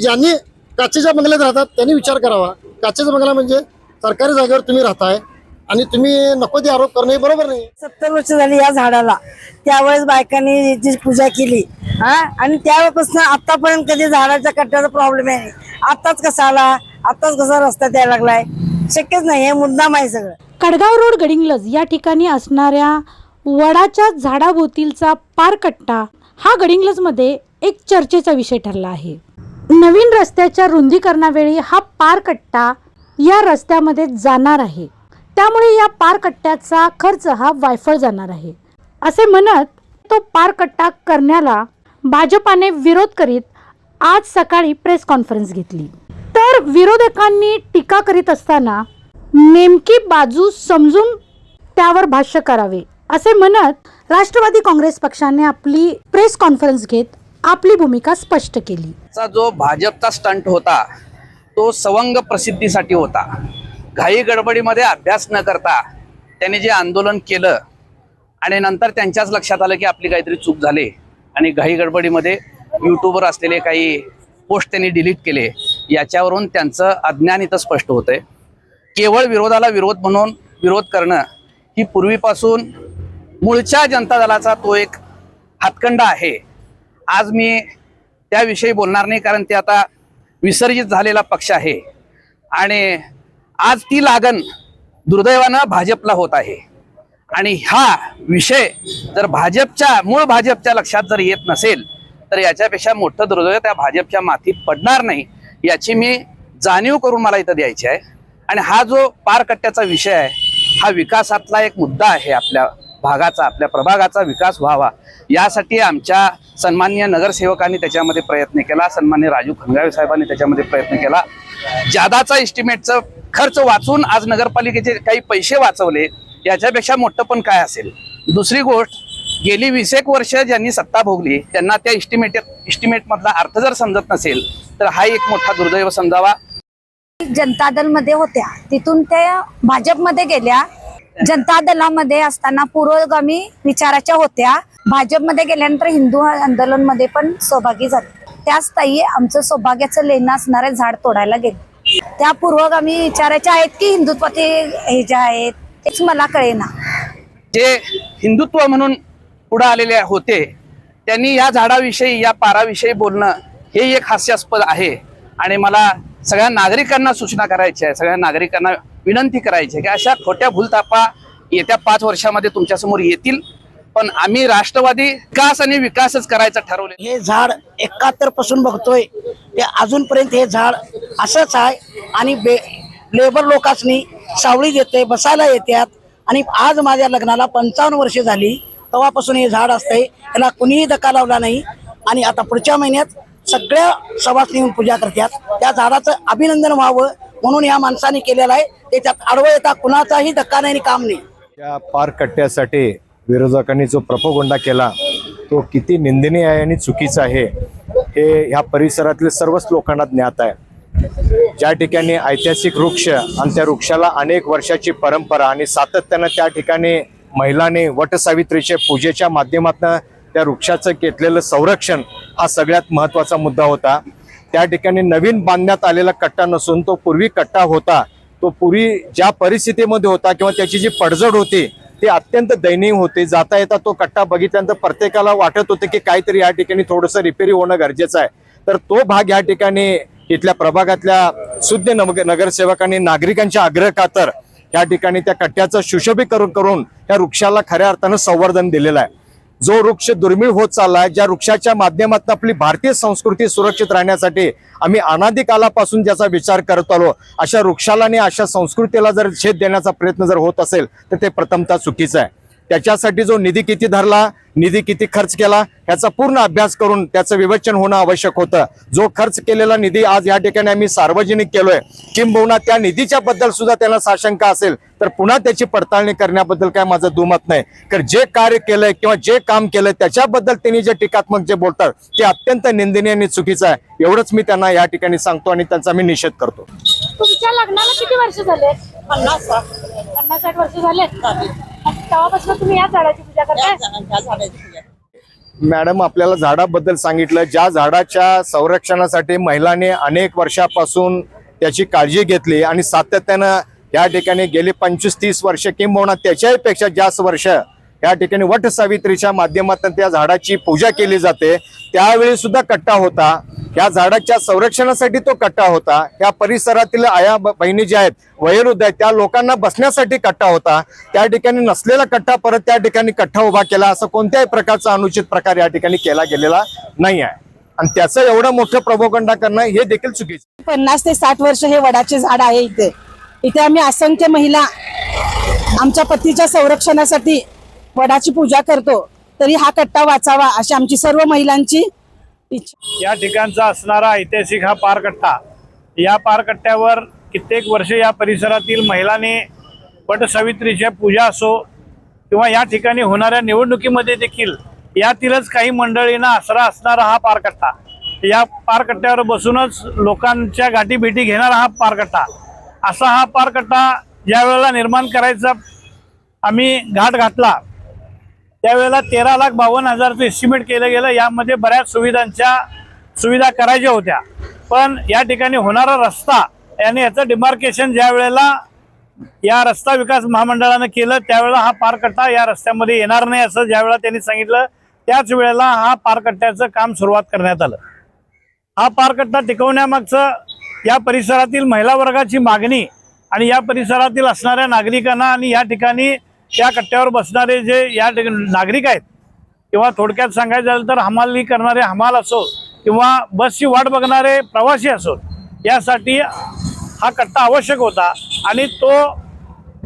ज्यांनी काचेच्या बंगल्यात राहतात त्यांनी विचार करावा। काचेचा बंगला म्हणजे सरकारी जागेवर तुम्ही राहताय आणि तुम्ही नको ते आरोप करणे बरोबर नाही। 70 वर्ष झाली या झाडाला, त्यावेळेस बायकांनी याची पूजा केली आणि त्यावेळेपासून आतापर्यंत कधी झाडाच्या कट्ट्याचा प्रॉब्लेम आहे। आताच कसा आला, आताच कसा रस्ता द्यायला लागलाय, शक्यच नाही, हे मुद्दाम आहे सगळं। कडगाव रोड गडिंग्लज या ठिकाणी असणाऱ्या वडाच्या झाडाभोवतीलचा पारकट्टा हा गडिंग्लजमध्ये एक चर्चेचा विषय ठरला आहे। नवीन रस्त्याच्या रुंदीकरणावेळी हा पारकट्टा या रस्त्यामध्ये जाणार आहे, त्यामुळे या पारकट्ट्याचा खर्च हा वायफळ जाणार आहे असे म्हणत तो पारकट्टा करण्याला भाजपाने विरोध करीत आज सकाळी प्रेस कॉन्फरन्स घेतली। तर विरोधकांनी टीका करीत असताना नेमकी बाजू समजून त्यावर भाष्य करावे असे म्हणत राष्ट्रवादी काँग्रेस पक्षाने आपली प्रेस कॉन्फरन्स घेत आपली भूमिका स्पष्ट केली। जो भाजपचा स्टंट होता तो सवंग प्रसिद्धीसाठी होता। घाई गडबडीमध्ये अभ्यास न करता त्यांनी जे आंदोलन केलं आणि नंतर त्यांच्याच लक्षात आलं की आपली काहीतरी चूक झाली आणि घाई गडबडीमध्ये यूट्यूबवर असलेले काही पोस्ट त्यांनी डिलीट केले। याच्यावरून त्यांचं अज्ञान इथं स्पष्ट होतंय। केवळ विरोधाला विरोध म्हणून विरोध करणं ही पूर्वीपासून मूळच्या जनता दलाचा तो एक हातखंडा आहे। आज मी त्याविषयी बोलणार नाही, कारण ते आता विसर्जित झालेला पक्ष आहे आणि आज ती लागण दुर्दैवानं भाजपला होत आहे। आणि हा विषय जर मूळ भाजपच्या लक्षात जर येत नसेल तर याच्यापेक्षा मोठं दुर्दैव त्या भाजपच्या माथी पडणार नाही याची मी जाणीव करून मला इथं द्यायची आहे। आणि हा जो पारकट्ट्याचा विषय आहे हा विकासातला एक मुद्दा आहे। आपल्या भागाचा, आपल्या प्रभागाचा विकास व्हावा यासाठी आमच्या सन्माननीय नगरसेवकांनी त्याच्यामध्ये प्रयत्न केला, सन्माननीय राजू खंगावे साहेबांनी त्याच्यामध्ये प्रयत्न केला। जादाचा एस्टिमेटचा खर्च वाचून आज नगरपालिकेचे काही पैसे वाचवले, याच्यापेक्षा मोठं पण काय असेल। दुसरी गोष्ट, गेली 20 वर्ष ज्यांनी सत्ता भोगली त्यांना त्या एस्टिमेट मधला अर्थ जर समजत नसेल तर हा एक मोठा दुर्दैव समजावा। जनता दल मध्ये होत्या, तिथून त्या भाजपमध्ये गेल्या। जनता दलामध्ये असताना पुरोगामी विचाराच्या होत्या, भाजपमध्ये गेल्यानंतर हिंदू आंदोलन मध्ये पण सहभागी झाले। त्याच ताई आमचं सौभाग्याचं लेणं असणारे झाड तोडायला गेले। त्या पूर्वगामी विचाराच्या आहेत की हिंदुत्वाचे हे जे आहेत तेच मला कळेना। जे हिंदुत्व म्हणून पुढे आलेले होते त्यांनी या झाडाविषयी, या पाराविषयी बोलणं हे एक हास्यास्पद आहे। आणि मला सगळ्या नागरिकांना सूचना करायची आहे, सगळ्या नागरिकांना विनंती करायची आहे की अशा खोट्या भूलथापा येत्या 5 वर्षामध्ये तुमच्यासमोर येतील, पण आम्ही राष्ट्रवादी विकास आणि विकासच करायचं ठरवले। हे झाड 71 पासून बघतोय ते अजूनपर्यंत हे झाड असंच आहे आणि लेबर लोकांनी सावली देते, बसायला येतात। आणि आज माझ्या लग्नाला 55 वर्ष झाली तेव्हापासून हे झाड असतंय, त्याला कुणीही धक्का लावला नाही। आणि आता पुढच्या महिन्यात सगळ्या सभासनी येऊन पूजा करतात। त्या झाडाचं अभिनंदन व्हावं म्हणून या माणसाने केलेलं आहे। त्याच्यात आडवं येता कुणाचाही धक्का नाही, काम नाही। त्या पारकट्ट्यासाठी विरोधकांनी जो प्रपोगंडा केला तो किती निंदनीय आहे आणि चुकीचा आहे हे ह्या परिसरातील सर्वच लोकांना ज्ञात आहे। ज्या ठिकाणी ऐतिहासिक वृक्ष आणि त्या वृक्षाला अनेक वर्षाची परंपरा आणि सातत्यानं त्या ठिकाणी महिलांनी वटसावित्रीच्या पूजेच्या माध्यमातून त्या वृक्षाचं घेतलेलं संरक्षण हा सगळ्यात महत्त्वाचा मुद्दा होता। त्या ठिकाणी नवीन बांधण्यात आलेला कट्टा नसून तो पूर्वी कट्टा होता, तो पूर्वी ज्या परिस्थितीमध्ये होता किंवा त्याची जी पडझड होती ती अत्यंत दयनीय होती। जाता येता तो कट्टा बघितल्यानंतर प्रत्येकाला वाटत होतं की काहीतरी या ठिकाणी थोडंसं रिपेरी होणं गरजेचं आहे। तर तो भाग या ठिकाणी इथल्या प्रभागातल्या सुज्ञ नगरसेवकांनी नागरिकांच्या आग्रह खातर या ठिकाणी त्या कट्ट्याचं सुशोभीकरण करून या वृक्षाला खऱ्या अर्थानं संवर्धन दिलेलं आहे। जो वृक्ष दुर्मिळ होत चालला आहे, ज्या वृक्षाच्या माध्यमातून आपली भारतीय संस्कृती सुरक्षित राहण्यासाठी आम्ही अनादी कालापासून ज्याचा विचार करत आलो, अशा वृक्षाला आणि अशा संस्कृतीला जर छेद देण्याचा प्रयत्न जर होत असेल तर ते प्रथमतः चुकीचं आहे। त्याच्यासाठी जो निधी किती धरला, निधी किती खर्च केला ह्याचा पूर्ण अभ्यास करून त्याचं विवेचन होणं आवश्यक होतं। जो खर्च केलेला निधी आज या ठिकाणी आम्ही सार्वजनिक केलोय, किंबहुना त्या निधीच्या बद्दल सुद्धा त्यांना साशंका असेल तर पुन्हा त्याची पडताळणी करण्याबद्दल काय माझं दुमत नाही। कारण जे कार्य केलंय किंवा जे काम केलंय त्याच्याबद्दल त्यांनी जे टीकात्मक जे बोलतात ते अत्यंत निंदनीय आणि चुकीचं आहे। एवढंच मी त्यांना या ठिकाणी सांगतो आणि त्यांचा मी निषेध करतो। तुमच्या लग्नाला किती वर्ष झाले? 50-60 वर्ष झाले। तेव्हापासून तुम्ही या झाडाची पूजा करताय? मॅडम आपल्याला झाडाबद्दल सांगितलं, ज्या झाडाच्या संरक्षणासाठी महिलांनी अनेक वर्षापासून त्याची काळजी घेतली आणि सातत्यानं या ठिकाणी गेली 25-30 वर्ष किंबहुना त्याच्याही पेक्षा जास्त वर्ष या ठिकाणी वट सावित्रीच्या माध्यमातून त्या झाडाची पूजा केली जाते, त्यावेळी सुद्धा कट्टा होता. या झाडाच्या संरक्षणासाठी तो कट्टा होता. या परिसरातील आया बहिणी ज्या आहेत, वयोवृद्ध आहेत, त्या लोकांना बसण्यासाठी कट्टा होता. त्या ठिकाणी नसलेला कट्टा परत त्या ठिकाणी कट्टा उभा केला, असं कोणत्याही प्रकारचा अनुचित प्रकार या ठिकाणी केला गेलेला नाही आहे. आणि त्याचं एवढं मोठं प्रोपोगंडा करणं हे देखील चुकीचं. 50 ते 60 वर्ष हे वडाचे झाड आहे. इथे आम्ही असंख्य महिला आमच्या पतीच्या संरक्षणासाठी वडाची पूजा करतो, तरी हा कट्टा वाचावा अशी आमची सर्व महिलांची इच्छा. या ठिकाणचा असणारा ऐतिहासिक हा पारकट्टा, या पारकट्ट्यावर कित्येक वर्ष या परिसरातील महिलांनी वटसावित्रीच्या पूजा असो किंवा या ठिकाणी होणाऱ्या निवडणुकीमध्ये देखील यातीलच काही मंडळींना आसरा असणारा हा पारकट्टा, या पारकट्ट्यावर बसूनच लोकांच्या गाठीभेटी घेणारा हा पारकट्टा, असा हा पारकट्टा ज्या वेळेला निर्माण करायचा आम्ही घाट घातला त्यावेळेला 13,52,000चं एस्टिमेट केलं गेलं. यामध्ये बऱ्याच सुविधा करायच्या होत्या, पण या ठिकाणी होणारा रस्ता आणि याचं डिमार्केशन ज्या वेळेला या रस्ता विकास महामंडळानं केलं त्यावेळेला हा पारकट्टा या रस्त्यामध्ये येणार नाही असं ज्या वेळेला त्यांनी सांगितलं, त्याच वेळेला हा पारकट्ट्याचं काम सुरुवात करण्यात आलं. हा पारकट्टा टिकवण्यामागचं या परिसरातील महिला वर्गाची मागणी आणि या परिसरातील असणाऱ्या नागरिकांना आणि या ठिकाणी त्या कट्ट्यावर बसणारे जे या नागरिक आहेत किंवा थोडक्यात सांगायचं झालं तर हमाली करणारे हमाल असो किंवा बसची वाट बघणारे प्रवासी असो, यासाठी हा कट्टा आवश्यक होता. आणि तो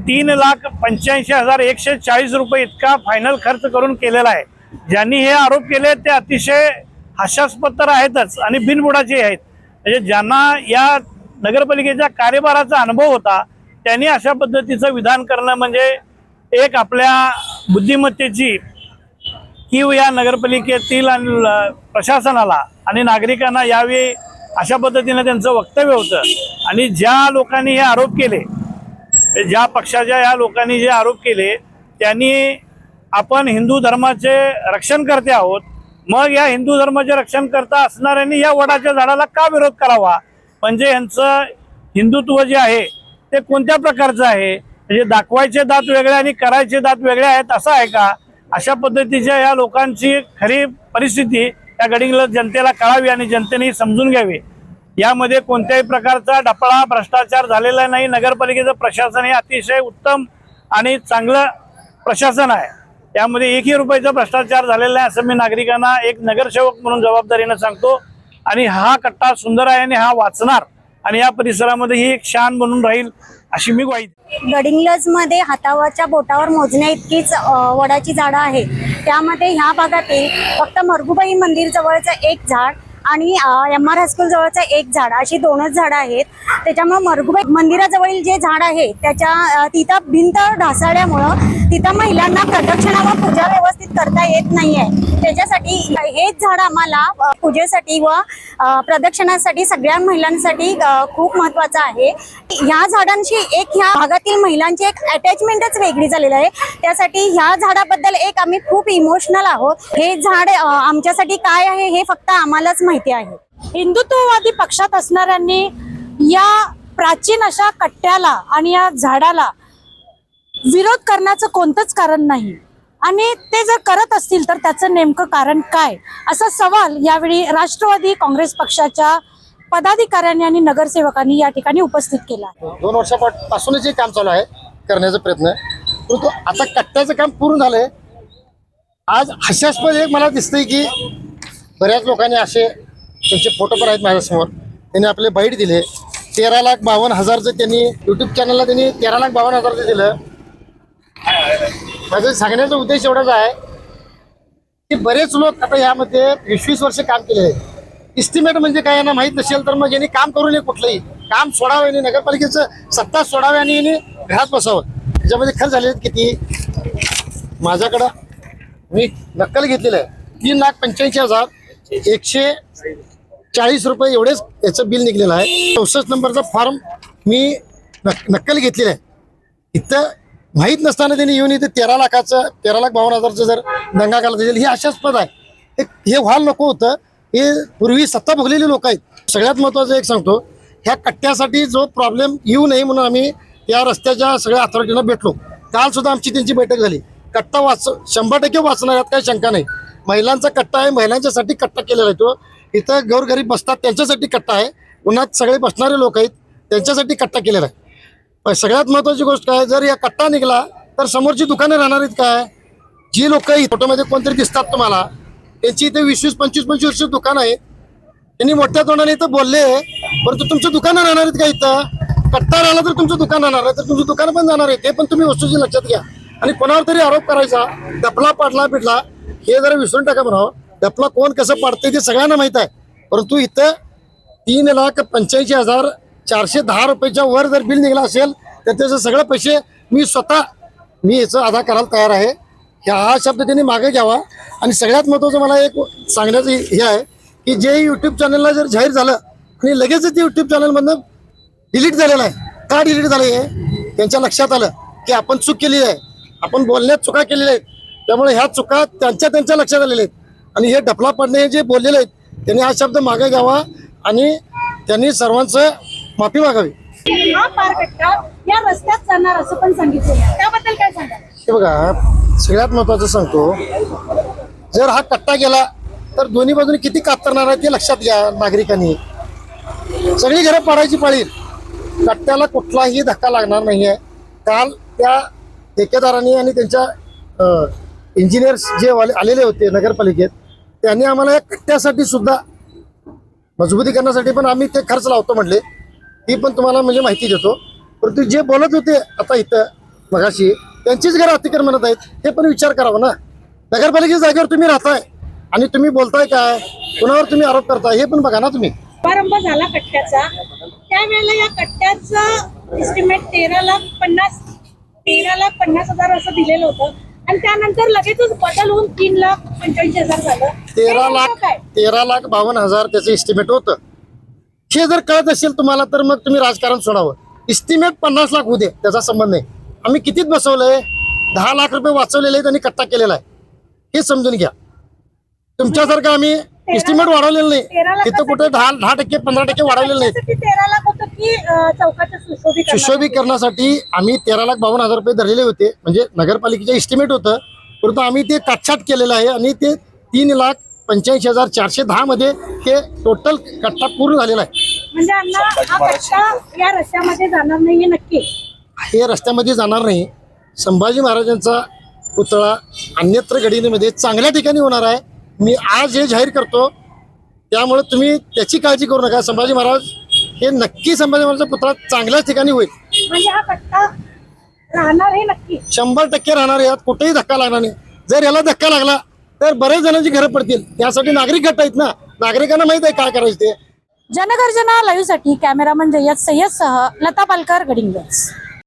3,85,140 रुपये इतका फायनल खर्च करून केलेला आहे. ज्यांनी हे आरोप केले ते अतिशय हास्यास्पद तर आहेतच आणि बिनबुडाचे आहेत. म्हणजे ज्यांना या नगरपालिकेच्या कार्यभाराचा अनुभव होता त्यांनी अशा पद्धतीचं विधान करणं म्हणजे एक आपल्या बुद्धिमत्तेची कीव या नगरपालिकेतील प्रशासनाला आणि नागरिकांना यावेळी अशा पद्धतीने त्यांचं वक्तव्य होतं. आणि ज्या लोकांनी हे आरोप केले, ज्या पक्षाच्या या लोकांनी जे आरोप केले त्यांनी आपण हिंदू धर्माचे रक्षणकर्ते आहोत, मग या हिंदू धर्माचे रक्षणकर्ता असणाऱ्यांनी या वडाच्या झाडाला का विरोध करावा? म्हणजे यांचं हिंदुत्व जे आहे ते कोणत्या प्रकारचं आहे? म्हणजे दाखवायचे दात वेगळे आणि करायचे दात वेगळे आहेत असं आहे का? अशा पद्धतीच्या या लोकांची खरी परिस्थिती या गडिंग्लज जनतेला कळावी आणि जनतेने समजून घ्यावी. यामध्ये कोणत्याही प्रकारचा डपळा भ्रष्टाचार झालेला नाही. नगरपालिकेचं प्रशासन हे अतिशय उत्तम आणि चांगलं प्रशासन आहे. यामध्ये 1ही रुपयाचा भ्रष्टाचार झालेला नाही असं मी नागरिकांना एक नगरसेवक म्हणून जबाबदारीनं सांगतो. आणि हा कट्टा सुंदर आहे आणि हा वाचणार आणि या परिसरामध्ये ही एक शान बनून राहील अशी मी ग्वाही. गडिंग्लज मध्ये हातावरच्या बोटावर मोजण्या इतकीच वडाची झाडं आहे. त्यामध्ये ह्या भागातील फक्त मरगुबाई मंदिर जवळचं एक झाड आणि MR हायस्कूल जवळचं एक झाड अशी 2च झाडं आहेत. त्याच्यामुळे मरगुबाई मंदिराजवळील जे झाड आहे त्याच्या तिथं भिंत ढासळल्यामुळं तिथं महिलांना प्रदक्षिणा व पूजा व्यवस्थित करता येत नाहीये. त्याच्यासाठी हेच झाड आम्हाला पूजेसाठी व प्रदक्षिणासाठी सगळ्या महिलांसाठी खूप महत्वाचं आहे. ह्या झाडांशी एक ह्या भागातील महिलांची एक अटॅचमेंटच वेगळी झालेली आहे. त्यासाठी ह्या झाडाबद्दल एक आम्ही खूप इमोशनल आहोत. हे झाड आमच्यासाठी काय आहे हे फक्त आम्हालाच माहिती आहे. हिंदुत्ववादी पक्षात असणाऱ्यांनी या प्राचीन अशा कट्ट्याला आणि या झाडाला विरोध करण्याचं कोणतंच कारण नाही. आणि ते जर करत असतील तर त्याचं नेमकं कारण काय असा सवाल यावेळी राष्ट्रवादी काँग्रेस पक्षाच्या पदाधिकाऱ्यांनी आणि नगरसेवकांनी या ठिकाणी उपस्थित केला. 2 वर्षापासूनच हे काम चालू आहे करण्याचा प्रयत्न, परंतु आता कट्ट्याचं काम पूर्ण झालंय. आज हास्यास्पद एक मला दिसतंय की बऱ्याच लोकांनी असे त्यांचे फोटो पण आहेत माझ्यासमोर, त्यांनी आपले बाईट दिले. 13,52,000चं त्यांनी यूट्यूब चॅनलला त्यांनी 13,52,000चं दिलं. माझं सांगण्याचा उद्देश एवढाच आहे की बरेच लोक आता यामध्ये 20-20 वर्ष काम केले. इस्टिमेट म्हणजे काय यांना माहीत नसेल तर मग यांनी काम करू नये, कुठलंही काम सोडावं आणि नगरपालिकेचं सत्ता सोडावी आणि यांनी घरात बसावं. त्याच्यामध्ये खर्च झाले किती? माझ्याकडं मी नक्कल घेतलेलं आहे 3,85,140 रुपये एवढेच याचं बिल निघलेलं आहे. 64 नंबरचा फॉर्म मी नक्कल घेतलेला आहे. इथं माहीत नसताना त्यांनी येऊन इथे 13,52,000चं जर दंगा घालत असेल ही हास्यास्पद आहे. हे व्हायला नको होतं. हे पूर्वी सत्ता भोगलेली लोक आहेत. सगळ्यात महत्त्वाचं एक सांगतो, ह्या कट्ट्यासाठी जो प्रॉब्लेम येऊ नये म्हणून आम्ही त्या रस्त्याच्या सगळ्या अथॉरिटीना भेटलो. काल सुद्धा आमची त्यांची बैठक झाली. कट्टा 100% वाचणार यात काही शंका नाही. महिलांचा कट्टा आहे, महिलांच्यासाठी कट्टा केलेला आहे तो. इथं गोरगरीब बसतात त्यांच्यासाठी कट्टा आहे. उन्हात सगळे बसणारे लोक आहेत त्यांच्यासाठी कट्टा केलेला आहे. पण सगळ्यात महत्त्वाची गोष्ट काय, जर या कट्टा निघाला तर समोरची दुकानं राहणार आहेत काय? जी लोक फोटोमध्ये कोणतरी दिसतात तुम्हाला, त्यांची इथे 20-25 वर्ष दुकान आहे. त्यांनी मोठ्या तोंडाने इथं बोलले, परंतु तुमचं दुकानं राहणार आहेत का? इथं कट्टा राहिला तर तुमचं दुकान राहणार आहे, तर तुमचं दुकान पण जाणार आहे. ते पण तुम्ही वस्तूची लक्षात घ्या. आणि कोणावर तरी आरोप करायचा, डपला पाडला पिडला, हे जरा विसरून टाका म्हणावं. डपला कोण कसं पाडतंय ते सगळ्यांना माहीत आहे. परंतु इथं 3,85,410 रुपयाच्या वर जर बिल निघाला असेल तर त्याचे सगळे पैसे मी याचं अदा करायला तयार आहे. हा शब्द त्यांनी मागे घ्यावा. आणि सगळ्यात महत्त्वाचं मला एक सांगण्याचं हे आहे की जे यूट्यूब चॅनलला जर जाहीर झालं आणि लगेच ते यूट्यूब चॅनलमधनं डिलीट झालेलं आहे. का डिलीट झालं आहे? त्यांच्या लक्षात आलं की आपण चूक केली आहे, आपण बोलण्यात चुका केलेल्या आहेत. त्यामुळे ह्या चुका त्यांच्या लक्षात आलेल्या आहेत. आणि हे डफला पडणे जे बोललेले आहेत त्यांनी हा शब्द मागे घ्यावा आणि त्यांनी सर्वांचं माफी मागावी. हा पारकट्टा या रस्त्यात जाणार असं पण सांगितलं, त्याबद्दल काय सांगा? हे बघा, सगळ्यात महत्त्वाचं सांगतो, जर हा कट्टा गेला तर दोन्ही बाजूने किती कातरणार आहे ते लक्षात घ्या नागरिकांनी. सगळी घरं पाडायची पाळी. कट्ट्याला कुठलाही धक्का लागणार नाही आहे. काल त्या ठेकेदारांनी आणि त्यांच्या इंजिनियर्स जे आलेले होते नगरपालिकेत, त्यांनी आम्हाला या कट्ट्यासाठी सुद्धा मजबूतीकरणासाठी पण आम्ही ते खर्च लावतो म्हटले. ती पण तुम्हाला म्हणजे माहिती देतो. परंतु जे बोलत होते आता इथं मगाशी, त्यांचीच घरं अतिक्रमणात आहेत, हे पण विचार करावा ना. नगरपालिकेच्या जागेवर तुम्ही राहताय आणि तुम्ही बोलताय काय, कुणावर तुम्ही आरोप करताय हे पण बघा ना तुम्ही. प्रारंभ झाला कट्ट्याचा, त्यावेळेला या कट्ट्याचं एस्टिमेट 13,50,000 असं दिलेलं होतं आणि त्यानंतर लगेचच बदल होऊन 3,45,000 झालं. 13,52,000 त्याचं एस्टिमेट होतं. हे जर कळत असेल तुम्हाला तर मग तुम्ही राजकारण सोडावं. एस्टिमेट 50 लाख होऊ दे, त्याचा संबंध नाही. आम्ही कितीत बसवलंय? 10 लाख रुपये वाचवलेले आहेत आणि कट्टा केलेला आहे, हे समजून घ्या. तुमच्यासारखं आम्ही एस्टिमेट वाढवलेलं नाही. तिथं कुठे 10%, 15% वाढवलेलं नाही. 13 लाख होतं की चौकाचं सुशोभीकरणासाठी आम्ही 13,52,000 रुपये धरलेले होते, म्हणजे नगरपालिकेचे एस्टिमेट होतं. परंतु आम्ही ते काटछाट केलेलं आहे आणि ते 3,85,410 मध्ये हे टोटल कट्टा पूर्ण झालेला आहे. म्हणजे अण्णा हा कट्टा या रस्त्यामध्ये जाणार नाहीये नक्की. हे रस्त्यामध्ये जाणार नाही. संभाजी महाराजांचा पुतळा अन्यत्र गडिंगलजमध्ये चांगल्या ठिकाणी होणार आहे. मी आज हे जाहीर करतो, त्यामुळे तुम्ही त्याची काळजी करू नका. संभाजी महाराज हे नक्की, संभाजी महाराजांचा पुतळा चांगल्याच ठिकाणी होईल. म्हणजे हा कट्टा राहणार हे नक्की 100% राहणार. यात कुठेही धक्का लागणार नाही. जर याला धक्का लागला तर बरेच जणांची घरं पडतील. त्यासाठी नागरिक गट आहेत ना, नागरिकांना माहित आहे काय करायचं ते. जनगर्जना लाईव्हसाठी कॅमेरामन जय्यद सय्यदसह लता पालकर, गडिंग्लज.